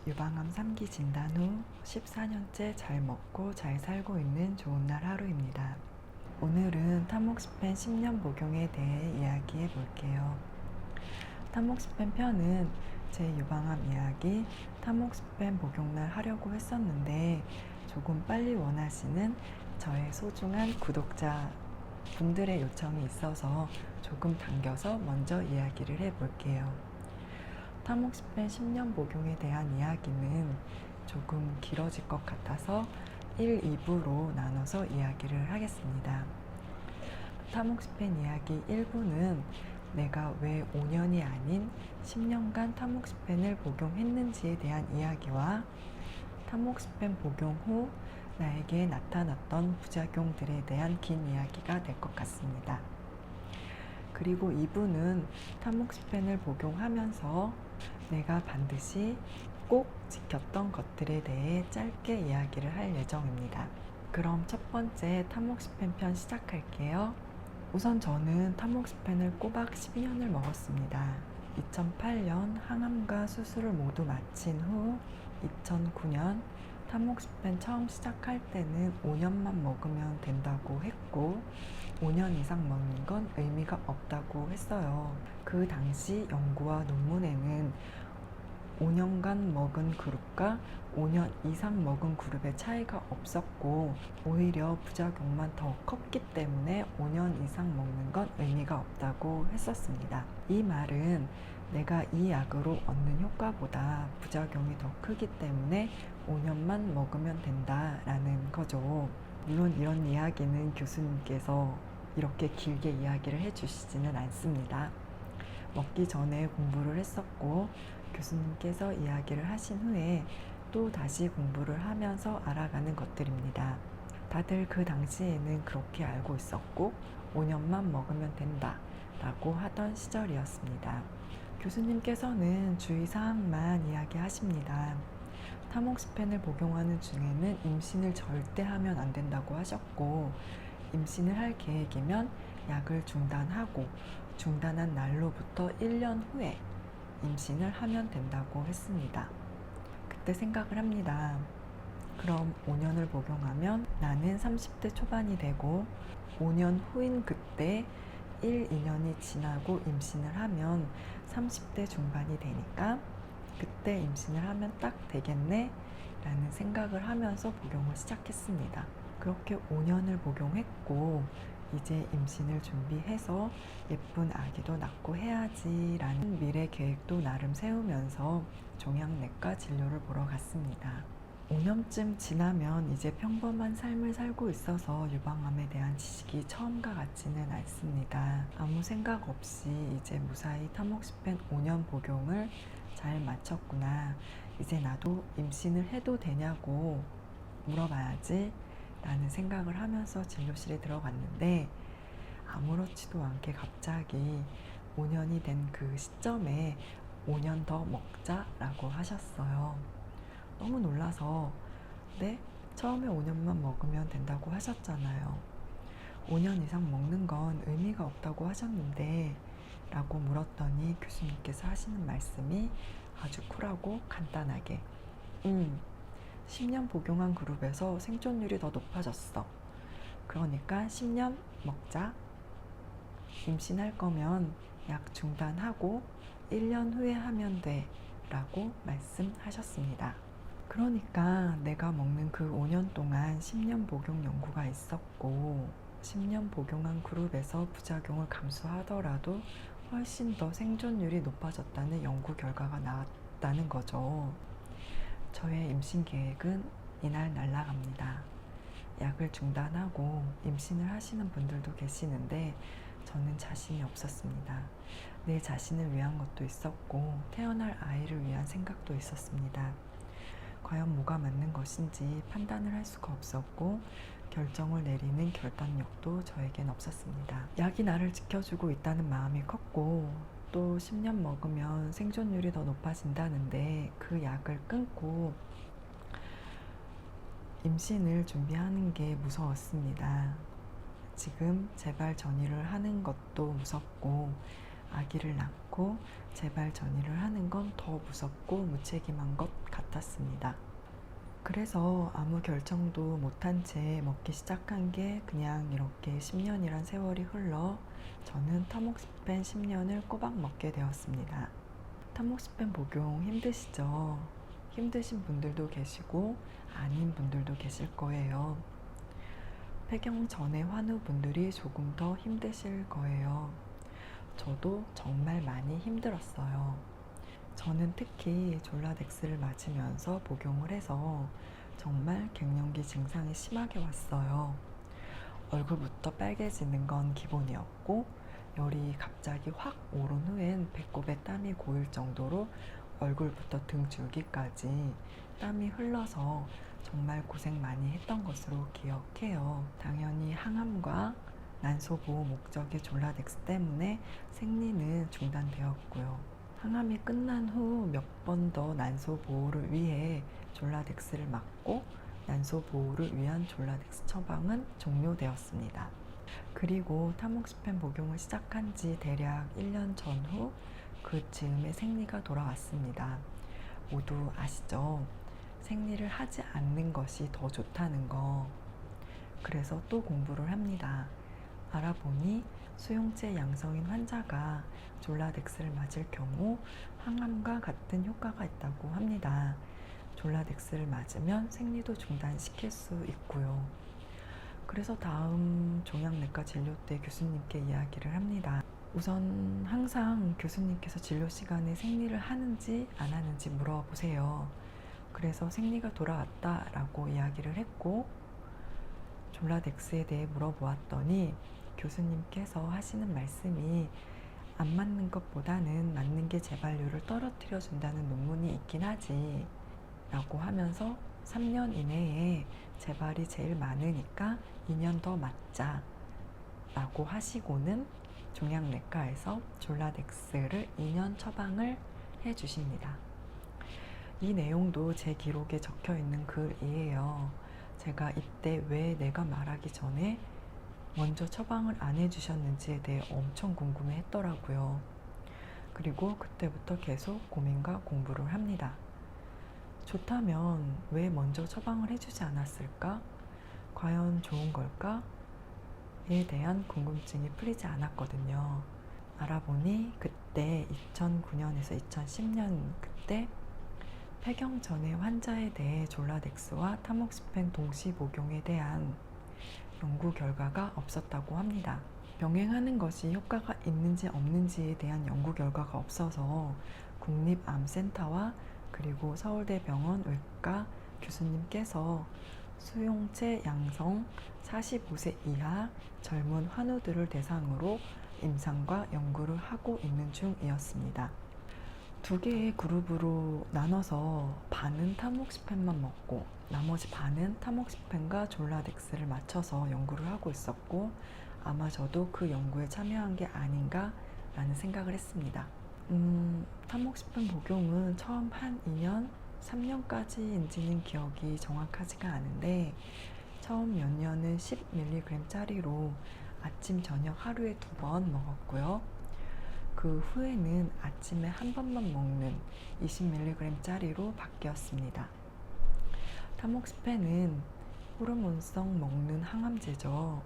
유방암 3기 진단 후 14년째 잘 먹고 잘 살고 있는 좋은 날 하루입니다. 오늘은 타모xifen 10년 복용에 대해 이야기해 볼게요. 타모xifen 편은 제 유방암 이야기 타모xifen 복용날 하려고 했었는데 조금 빨리 원하시는 저의 소중한 구독자 분들의 요청이 있어서 조금 당겨서 먼저 이야기를 해 볼게요. 타모xifen 10년 복용에 대한 이야기는 조금 길어질 것 같아서 1, 2부로 나눠서 이야기를 하겠습니다. 타모xifen 이야기 1부는 내가 왜 5년이 아닌 10년간 타모xifen을 복용했는지에 대한 이야기와 타모xifen 복용 후 나에게 나타났던 부작용들에 대한 긴 이야기가 될 것 같습니다. 그리고 2부는 타모xifen을 복용하면서 내가 반드시 꼭 지켰던 것들에 대해 짧게 이야기를 할 예정입니다. 그럼 첫 번째 타모xifen 편 시작할게요. 우선 저는 타모xifen을 꼬박 10년을 먹었습니다. 2008년 항암과 수술을 모두 마친 후 2009년 타모xifen 처음 시작할 때는 5년만 먹으면 된다고 했고 5년 이상 먹는 건 의미가 없다고 했어요. 그 당시 연구와 논문에는 5년간 먹은 그룹과 5년 이상 먹은 그룹의 차이가 없었고 오히려 부작용만 더 컸기 때문에 5년 이상 먹는 건 의미가 없다고 했었습니다. 이 말은 내가 이 약으로 얻는 효과보다 부작용이 더 크기 때문에 5년만 먹으면 된다라는 거죠. 물론 이런 이야기는 교수님께서 이렇게 길게 이야기를 해주시지는 않습니다. 먹기 전에 공부를 했었고 교수님께서 이야기를 하신 후에 또 다시 공부를 하면서 알아가는 것들입니다. 다들 그 당시에는 그렇게 알고 있었고 5년만 먹으면 된다 라고 하던 시절이었습니다. 교수님께서는 주의사항만 이야기하십니다. 타모xifen을 복용하는 중에는 임신을 절대 하면 안 된다고 하셨고 임신을 할 계획이면 약을 중단하고 중단한 날로부터 1년 후에 임신을 하면 된다고 했습니다. 그때 생각을 합니다. 그럼 5년을 복용하면 나는 30대 초반이 되고 5년 후인 그때 1, 2년이 지나고 임신을 하면 30대 중반이 되니까 그때 임신을 하면 딱 되겠네 라는 생각을 하면서 복용을 시작했습니다. 그렇게 5년을 복용했고 이제 임신을 준비해서 예쁜 아기도 낳고 해야지 라는 미래 계획도 나름 세우면서 종양내과 진료를 보러 갔습니다. 5년쯤 지나면 이제 평범한 삶을 살고 있어서 유방암에 대한 지식이 처음과 같지는 않습니다. 아무 생각 없이 이제 무사히 타모xifen 5년 복용을 잘 마쳤구나. 이제 나도 임신을 해도 되냐고 물어봐야지 라는 생각을 하면서 진료실에 들어갔는데 아무렇지도 않게 갑자기 5년이 된 그 시점에 5년 더 먹자라고 하셨어요. 너무 놀라서 네? 처음에 5년만 먹으면 된다고 하셨잖아요. 5년 이상 먹는 건 의미가 없다고 하셨는데 라고 물었더니 교수님께서 하시는 말씀이 아주 쿨하고 간단하게 10년 복용한 그룹에서 생존율이 더 높아졌어. 그러니까 10년 먹자. 임신할 거면 약 중단하고 1년 후에 하면 돼 라고 말씀하셨습니다. 그러니까 내가 먹는 그 5년 동안 10년 복용 연구가 있었고 10년 복용한 그룹에서 부작용을 감수하더라도 훨씬 더 생존율이 높아졌다는 연구 결과가 나왔다는 거죠. 저의 임신 계획은 이날 날아갑니다. 약을 중단하고 임신을 하시는 분들도 계시는데 저는 자신이 없었습니다. 내 자신을 위한 것도 있었고 태어날 아이를 위한 생각도 있었습니다. 과연 뭐가 맞는 것인지 판단을 할 수가 없었고 결정을 내리는 결단력도 저에겐 없었습니다. 약이 나를 지켜주고 있다는 마음이 컸고 또 10년 먹으면 생존율이 더 높아진다는데 그 약을 끊고 임신을 준비하는 게 무서웠습니다. 지금 재발 전이를 하는 것도 무섭고 아기를 낳고 재발 전이를 하는 건 더 무섭고 무책임한 것 같았습니다. 그래서 아무 결정도 못한 채 먹기 시작한 게 그냥 이렇게 10년이란 세월이 흘러 저는 타모xifen 10년을 꼬박 먹게 되었습니다. 타모xifen 복용 힘드시죠? 힘드신 분들도 계시고 아닌 분들도 계실 거예요. 폐경 전의 환우분들이 조금 더 힘드실 거예요. 저도 정말 많이 힘들었어요. 저는 특히 졸라덱스를 맞으면서 복용을 해서 정말 갱년기 증상이 심하게 왔어요. 얼굴부터 빨개지는 건 기본이었고 열이 갑자기 확 오른 후엔 배꼽에 땀이 고일 정도로 얼굴부터 등 줄기까지 땀이 흘러서 정말 고생 많이 했던 것으로 기억해요. 당연히 항암과 난소 보호 목적의 졸라덱스 때문에 생리는 중단되었고요. 항암이 끝난 후 몇 번 더 난소 보호를 위해 졸라덱스를 맞고 난소 보호를 위한 졸라덱스 처방은 종료되었습니다. 그리고 타모xifen 복용을 시작한 지 대략 1년 전후 그 즈음에 생리가 돌아왔습니다. 모두 아시죠? 생리를 하지 않는 것이 더 좋다는 거. 그래서 또 공부를 합니다. 알아보니 수용체 양성인 환자가 졸라덱스를 맞을 경우 항암과 같은 효과가 있다고 합니다. 졸라덱스를 맞으면 생리도 중단시킬 수 있고요. 그래서 다음 종양내과 진료 때 교수님께 이야기를 합니다. 우선 항상 교수님께서 진료 시간에 생리를 하는지 안 하는지 물어보세요. 그래서 생리가 돌아왔다라고 이야기를 했고 졸라덱스에 대해 물어보았더니 교수님께서 하시는 말씀이 안 맞는 것보다는 맞는 게 재발률을 떨어뜨려 준다는 논문이 있긴 하지 라고 하면서 3년 이내에 재발이 제일 많으니까 2년 더 맞자 라고 하시고는 종양내과에서 졸라덱스를 2년 처방을 해주십니다. 이 내용도 제 기록에 적혀 있는 글이에요. 제가 이때 왜 내가 말하기 전에 먼저 처방을 안 해주셨는지에 대해 엄청 궁금해 했더라고요. 그리고 그때부터 계속 고민과 공부를 합니다. 좋다면 왜 먼저 처방을 해주지 않았을까? 과연 좋은 걸까? 에 대한 궁금증이 풀리지 않았거든요. 알아보니 그때 2009년에서 2010년 그때 폐경 전의 환자에 대해 졸라덱스와 타모xifen 동시 복용에 대한 연구 결과가 없었다고 합니다. 병행하는 것이 효과가 있는지 없는지에 대한 연구 결과가 없어서 국립암센터와 그리고 서울대병원 외과 교수님께서 수용체 양성 45세 이하 젊은 환우들을 대상으로 임상과 연구를 하고 있는 중이었습니다. 두 개의 그룹으로 나눠서 반은 타모xi펜만 먹고 나머지 반은 타모xi펜과 졸라덱스를 맞춰서 연구를 하고 있었고 아마 저도 그 연구에 참여한 게 아닌가 라는 생각을 했습니다. 타모xifen 복용은 처음 한 2년, 3년까지인지는 기억이 정확하지가 않은데 처음 몇 년은 10mg 짜리로 아침 저녁 하루에 2번 먹었고요. 그 후에는 아침에 한 번만 먹는 20mg 짜리로 바뀌었습니다. 타모xi펜은 호르몬성 먹는 항암제죠.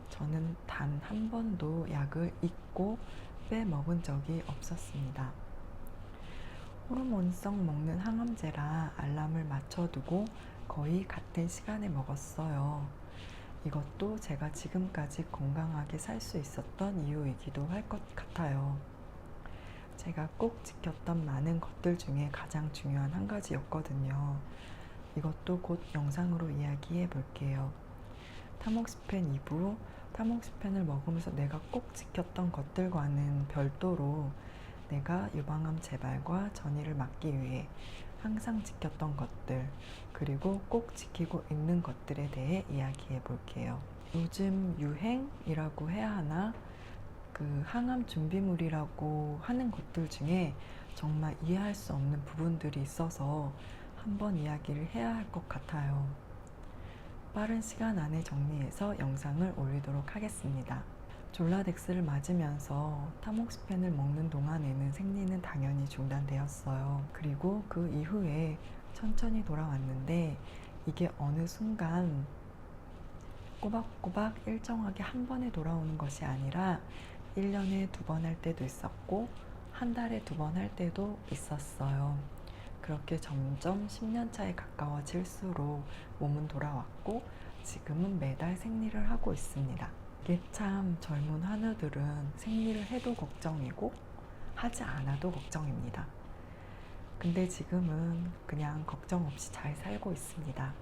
저는 단 한 번도 약을 잊고 빼먹은 적이 없었습니다. 호르몬성 먹는 항암제라 알람을 맞춰두고 거의 같은 시간에 먹었어요. 이것도 제가 지금까지 건강하게 살 수 있었던 이유이기도 할 것 같아요. 제가 꼭 지켰던 많은 것들 중에 가장 중요한 한 가지였거든요. 이것도 곧 영상으로 이야기해 볼게요. 타모xifen 2부, 타모xi펜을 먹으면서 내가 꼭 지켰던 것들과는 별도로 내가 유방암 재발과 전이를 막기 위해 항상 지켰던 것들, 그리고 꼭 지키고 있는 것들에 대해 이야기해 볼게요. 요즘 유행이라고 해야 하나? 그 항암 준비물이라고 하는 것들 중에 정말 이해할 수 없는 부분들이 있어서 한번 이야기를 해야 할 것 같아요. 빠른 시간 안에 정리해서 영상을 올리도록 하겠습니다. 졸라덱스를 맞으면서 타모xi펜을 먹는 동안에는 생리는 당연히 중단되었어요. 그리고 그 이후에 천천히 돌아왔는데 이게 어느 순간 꼬박꼬박 일정하게 한 번에 돌아오는 것이 아니라 1년에 2번 할 때도 있었고 한 달에 2번 할 때도 있었어요. 그렇게 점점 10년 차에 가까워질수록 몸은 돌아왔고 지금은 매달 생리를 하고 있습니다. 이게 참 젊은 환우들은 생리를 해도 걱정이고 하지 않아도 걱정입니다. 근데 지금은 그냥 걱정 없이 잘 살고 있습니다.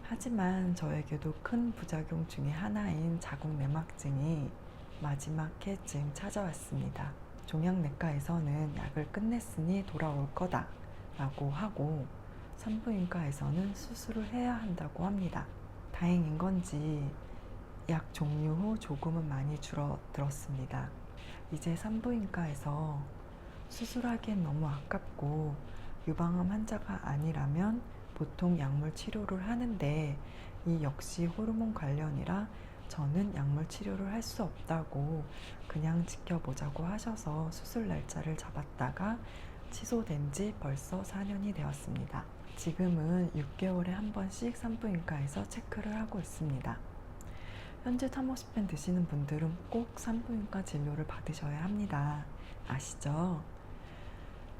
하지만 저에게도 큰 부작용 중에 하나인 자궁내막증이 마지막 해쯤 찾아왔습니다. 종양내과에서는 약을 끝냈으니 돌아올 거다 라고 하고 산부인과에서는 수술을 해야 한다고 합니다. 다행인 건지 약 종료 후 조금은 많이 줄어들었습니다. 이제 산부인과에서 수술하기엔 너무 아깝고 유방암 환자가 아니라면 보통 약물 치료를 하는데 이 역시 호르몬 관련이라 저는 약물 치료를 할 수 없다고 그냥 지켜보자고 하셔서 수술 날짜를 잡았다가 취소된 지 벌써 4년이 되었습니다. 지금은 6개월에 한 번씩 산부인과에서 체크를 하고 있습니다. 현재 타모시펜 드시는 분들은 꼭 산부인과 진료를 받으셔야 합니다. 아시죠?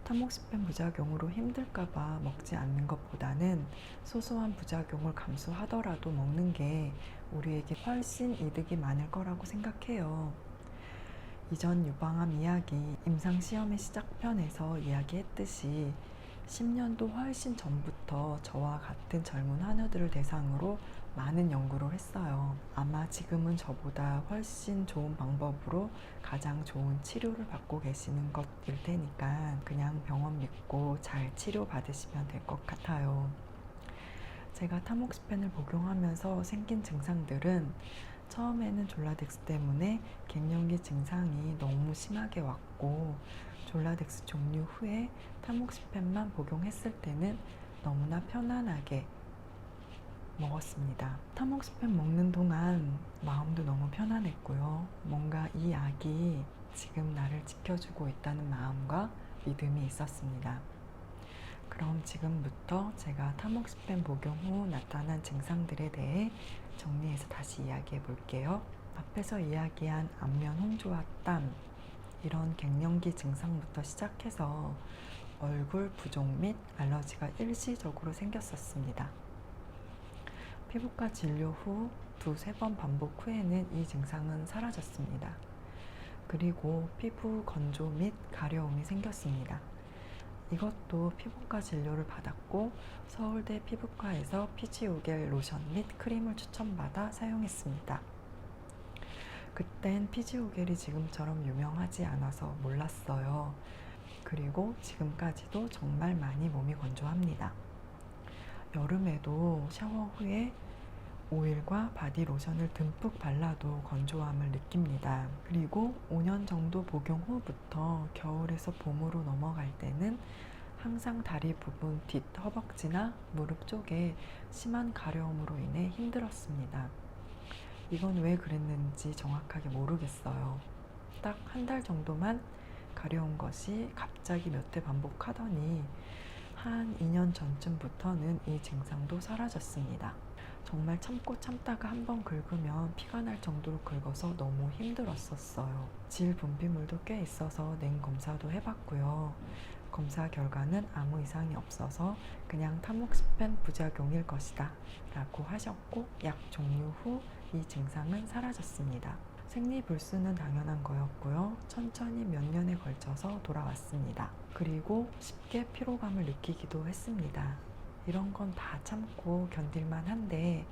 타모시펜 부작용으로 힘들까봐 먹지 않는 것보다는 소소한 부작용을 감수하더라도 먹는 게 우리에게 훨씬 이득이 많을 거라고 생각해요. 이전 유방암 이야기 임상시험의 시작편에서 이야기했듯이 10년도 훨씬 전부터 저와 같은 젊은 환우들을 대상으로 많은 연구를 했어요. 아마 지금은 저보다 훨씬 좋은 방법으로 가장 좋은 치료를 받고 계시는 것일 테니까 그냥 병원 믿고 잘 치료받으시면 될 것 같아요. 제가 타모시펜을 복용하면서 생긴 증상들은 처음에는 졸라덱스 때문에 갱년기 증상이 너무 심하게 왔고 졸라덱스 종류 후에 타모시펜만 복용했을 때는 너무나 편안하게 먹었습니다. 타모시펜 먹는 동안 마음도 너무 편안했고요. 뭔가 이 약이 지금 나를 지켜주고 있다는 마음과 믿음이 있었습니다. 그럼 지금부터 제가 타모시펜 복용 후 나타난 증상들에 대해 정리해서 다시 이야기해 볼게요. 앞에서 이야기한 안면 홍조와 땀, 이런 갱년기 증상부터 시작해서 얼굴 부종 및 알러지가 일시적으로 생겼었습니다. 피부과 진료 후 2-3번 반복 후에는 이 증상은 사라졌습니다. 그리고 피부 건조 및 가려움이 생겼습니다. 이것도 피부과 진료를 받았고 서울대 피부과에서 피지오겔 로션 및 크림을 추천받아 사용했습니다. 그땐 피지오겔이 지금처럼 유명하지 않아서 몰랐어요. 그리고 지금까지도 정말 많이 몸이 건조합니다. 여름에도 샤워 후에 오일과 바디로션을 듬뿍 발라도 건조함을 느낍니다. 그리고 5년 정도 복용 후부터 겨울에서 봄으로 넘어갈 때는 항상 다리 부분 뒷 허벅지나 무릎 쪽에 심한 가려움으로 인해 힘들었습니다. 이건 왜 그랬는지 정확하게 모르겠어요. 딱 한 달 정도만 가려운 것이 갑자기 몇 회 반복하더니 한 2년 전쯤부터는 이 증상도 사라졌습니다. 정말 참고 참다가 한번 긁으면 피가 날 정도로 긁어서 너무 힘들었었어요. 질 분비물도 꽤 있어서 냉 검사도 해봤고요. 검사 결과는 아무 이상이 없어서 그냥 타모시펜 부작용일 것이다 라고 하셨고 약 종료 후 이 증상은 사라졌습니다. 생리불순은 당연한 거였고요. 천천히 몇 년에 걸쳐서 돌아왔습니다. 그리고 쉽게 피로감을 느끼기도 했습니다. 이런 건 다 참고 견딜만 한데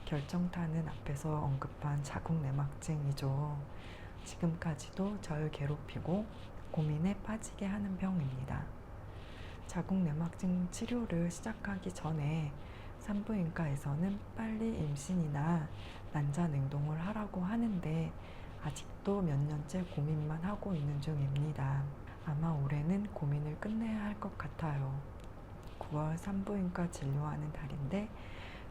결정타는 앞에서 언급한 자궁내막증이죠. 지금까지도 절 괴롭히고 고민에 빠지게 하는 병입니다. 자궁내막증 치료를 시작하기 전에 산부인과에서는 빨리 임신이나 난자 냉동을 하라고 하는데 아직도 몇 년째 고민만 하고 있는 중입니다. 아마 올해는 고민을 끝내야 할 것 같아요. 9월 산부인과 진료하는 달인데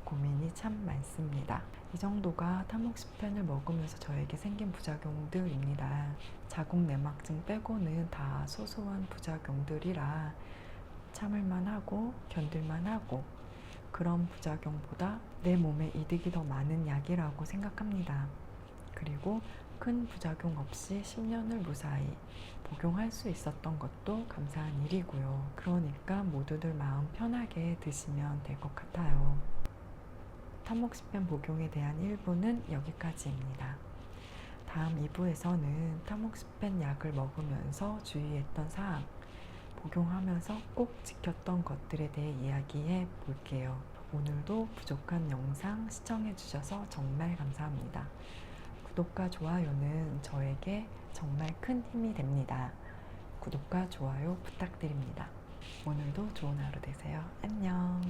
고민이 참 많습니다. 이 정도가 타모시펜을 먹으면서 저에게 생긴 부작용들입니다. 자궁내막증 빼고는 다 소소한 부작용들이라 참을만 하고 견딜만 하고 그런 부작용보다 내 몸에 이득이 더 많은 약이라고 생각합니다. 그리고 큰 부작용 없이 10년을 무사히 복용할 수 있었던 것도 감사한 일이고요. 그러니까 모두들 마음 편하게 드시면 될 것 같아요. 타모xifen 복용에 대한 1부는 여기까지입니다. 다음 2부에서는 타모xifen 약을 먹으면서 주의했던 사항, 복용하면서 꼭 지켰던 것들에 대해 이야기해 볼게요. 오늘도 부족한 영상 시청해 주셔서 정말 감사합니다. 구독과 좋아요는 저에게 정말 큰 힘이 됩니다. 구독과 좋아요 부탁드립니다. 오늘도 좋은 하루 되세요. 안녕.